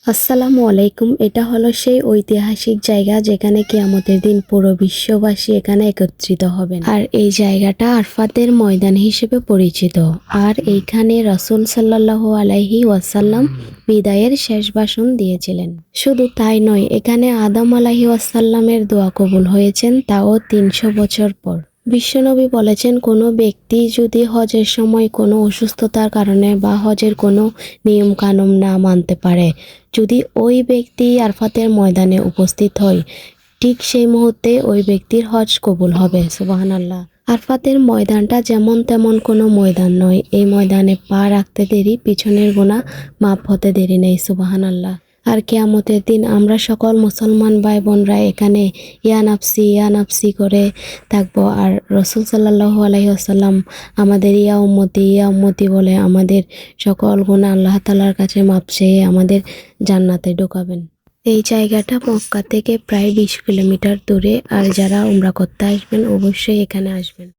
আসসালামু আলাইকুম। এটা হলো সেই ঐতিহাসিক জায়গা যেখানে কিয়ামতের দিন পুরো বিশ্ববাসী এখানে একত্রিত হবেন। আর এই জায়গাটা আরফাতের ময়দান হিসেবে পরিচিত। আর এইখানে রাসূল সাল্লাল্লাহু আলাইহি ওয়াসাল্লাম বিদায়ের শেষ ভাষণ দিয়েছিলেন। শুধু তাই নয়, এখানে আদম আলাইহি ওয়াসাল্লামের দোয়া কবুল হয়েছেন, তাও ৩০০ বছর পর। বিশ্বনবী বলেছেন, কোনো ব্যক্তি যদি হজের সময় কোনো অসুস্থতার কারণে বা হজের কোনো নিয়ম কানুন না মানতে পারে, যদি ওই ব্যক্তি আরফাতের ময়দানে উপস্থিত হয়, ঠিক সেই মুহূর্তে ওই ব্যক্তির হজ কবুল হবে। সুবহানাল্লাহ। আরফাতের ময়দানটা যেমন তেমন কোনো ময়দান নয়। এই ময়দানে পা রাখতে দেরি, পিছনের গুনাহ মাফ হতে দেরি নেই। সুবহানাল্লাহ। আর কিয়ামতের দিন আমরা সকল মুসলমান ভাই বোনরা এখানে ইয়া নাফসি করে থাকবো। আর রাসূল সাল্লাল্লাহু আলাইহি ওয়াসাল্লাম আমাদের ইয়া উম্মতি বলে আমাদের সকল গুনাহ আল্লাহ তাআলার কাছে মাপ চেয়ে আমাদের জান্নাতে ঢোকাবেন। এই জায়গাটা মক্কা থেকে প্রায় ২০ কিলোমিটার দূরে। আর যারা উমরা করতে আসবেন অবশ্যই এখানে আসবেন।